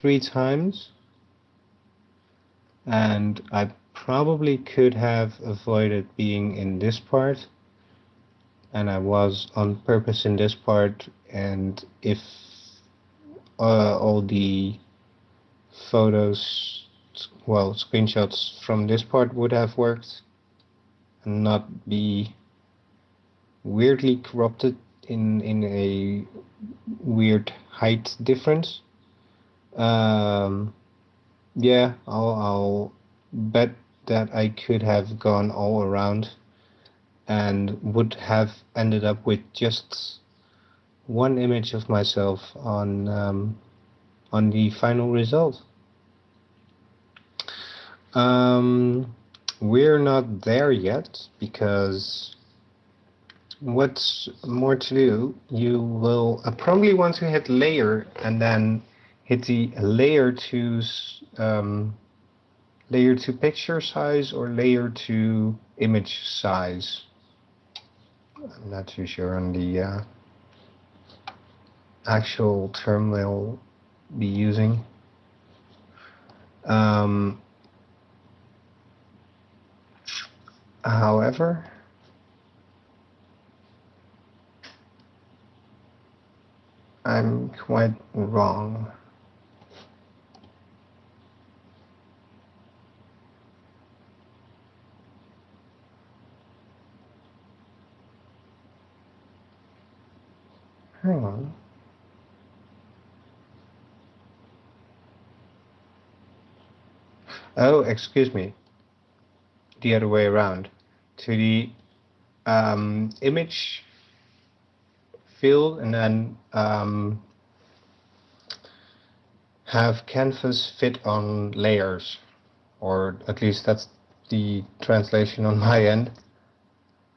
3 times, and I probably could have avoided being in this part, and I was on purpose in this part, and if all the photos, well, screenshots from this part would have worked and not be weirdly corrupted in a weird height difference. Yeah, I'll bet that I could have gone all around and would have ended up with just one image of myself on the final result. We're not there yet because what's more to do, you will probably want to hit layer and then hit the layer to picture size or layer to image size. I'm not too sure on the actual term we'll be using. However, I'm quite wrong. Hang on. Oh, excuse me. The other way around. To the image field and then have canvas fit on layers, or at least that's the translation on my end.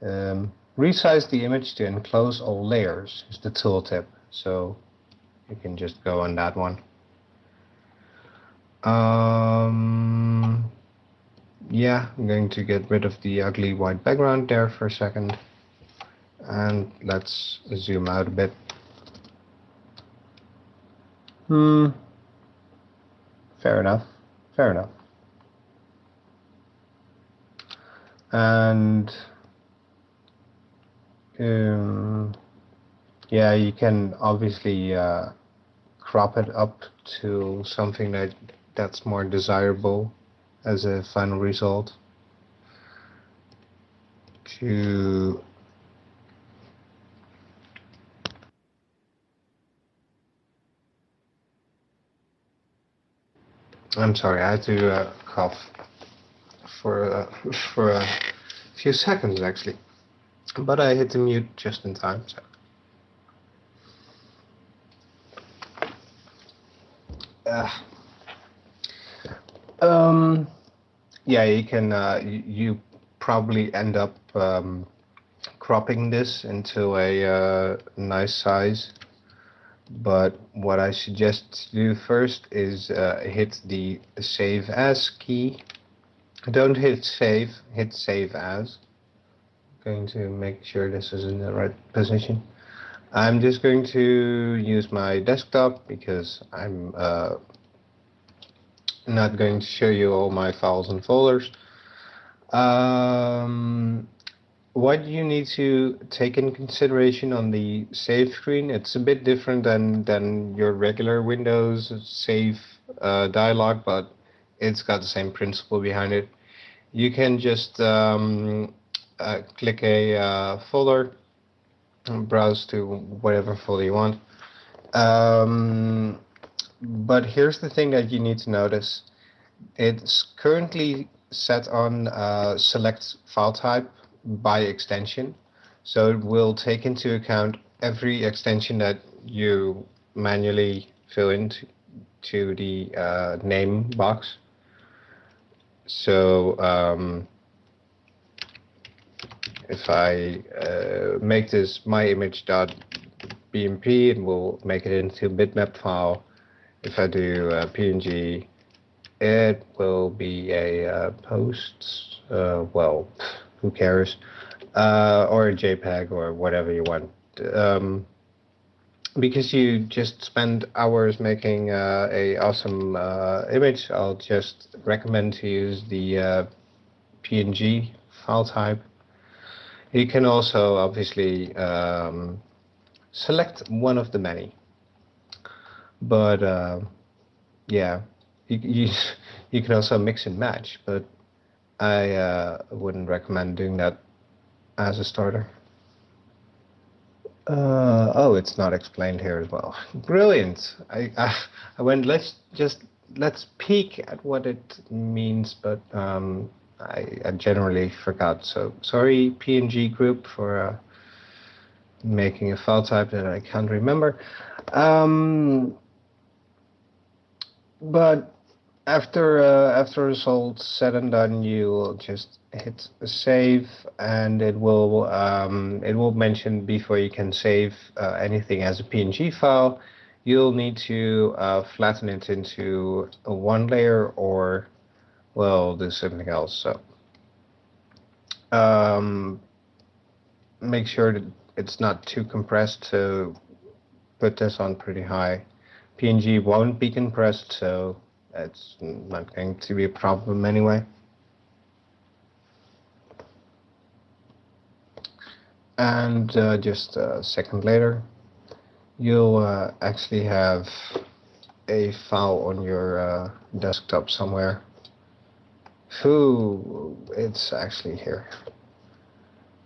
Resize the image to enclose all layers is the tooltip, so you can just go on that one. Yeah, I'm going to get rid of the ugly white background there for a second, and let's zoom out a bit. Fair enough, fair enough. And yeah, you can obviously crop it up to something that's more desirable as a final result. I'm sorry, I had to cough for a few seconds actually, but I hit the mute just in time. So. Yeah, you can. You probably end up cropping this into a nice size. But what I suggest to do first is hit the Save As key. Don't hit Save, hit Save As. I'm going to make sure this is in the right position. I'm just going to use my desktop because I'm not going to show you all my files and folders. What you need to take in consideration on the save screen, it's a bit different than your regular Windows save dialog, but it's got the same principle behind it. You can just click a folder and browse to whatever folder you want. But here's the thing that you need to notice. It's currently set on select file type by extension, so it will take into account every extension that you manually fill into the name box. So if I make this myimage.bmp, it will make it into a bitmap file. If I do PNG, it will be a post, well, who cares, or a JPEG or whatever you want. because you just spent hours making a awesome image, I'll just recommend to use the PNG file type. You can also obviously select one of the many, but yeah, you you can also mix and match, but I wouldn't recommend doing that as a starter. Oh, it's not explained here as well. Brilliant. I went, let's peek at what it means, but I generally forgot. So sorry, PNG group, for making a file type that I can't remember. But after it's all said and done, you will just hit save, and it will mention before you can save anything as a PNG file. You'll need to flatten it into a one layer, or well, do something else. So make sure that it's not too compressed. So put this on pretty high. PNG won't be compressed, so it's not going to be a problem anyway. And just a second later, you'll actually have a file on your desktop somewhere. Ooh, it's actually here.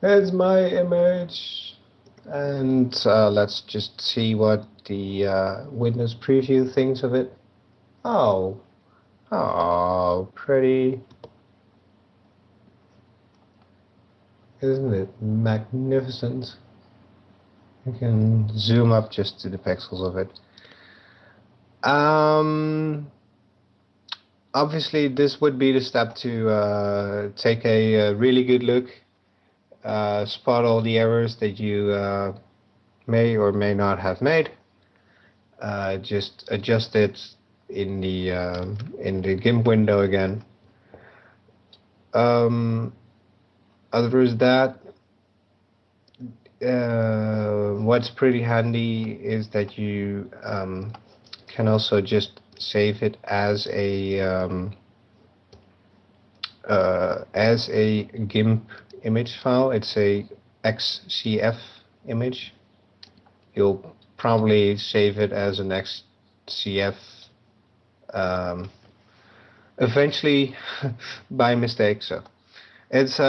It's my image. And let's just see what the Windows preview thinks of it. Oh, pretty. Isn't it magnificent? You can zoom up just to the pixels of it. Obviously, this would be the step to take a really good look, spot all the errors that you may or may not have made. Just adjust it in the GIMP window again. Other than that, what's pretty handy is that you can also just save it as a GIMP image file. It's a XCF image. You'll probably save it as an XCF eventually by mistake. So it's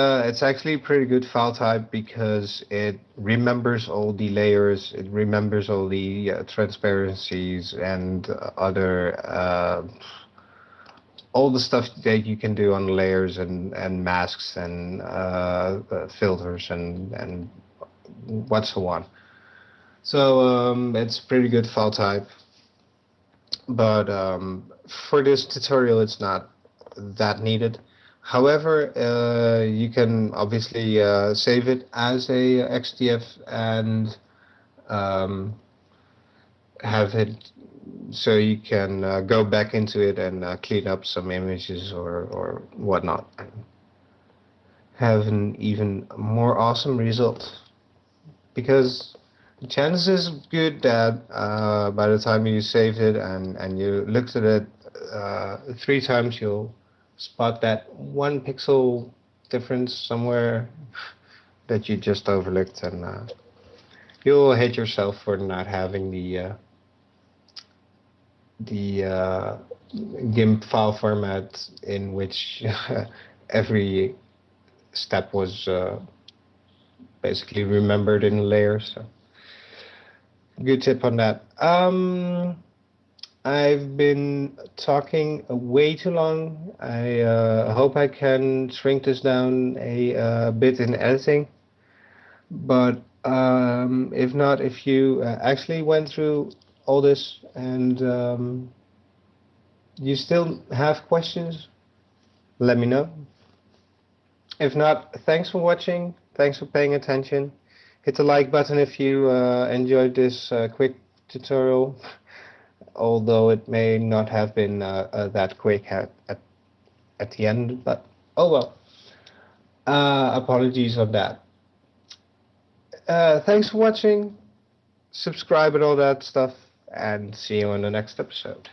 actually a pretty good file type because it remembers all the layers, it remembers all the transparencies and other all the stuff that you can do on layers and masks and filters and what so on. So it's a pretty good file type, but for this tutorial it's not that needed. However, you can obviously save it as a XDF and have it so you can go back into it and clean up some images or whatnot, and have an even more awesome result. Because the chances is good that by the time you saved it and you looked at it 3 times, you'll spot that 1 pixel difference somewhere that you just overlooked, and you'll hate yourself for not having the GIMP file format in which every step was basically remembered in layers. So good tip on that. I've been talking way too long. I hope I can shrink this down a bit in editing. But if not, if you actually went through all this and you still have questions, let me know. If not, thanks for watching. Thanks for paying attention. Hit the like button if you enjoyed this quick tutorial, although it may not have been that quick at the end, but oh well. Apologies on that. Thanks for watching. subscribe and all that stuff, and see you in the next episode.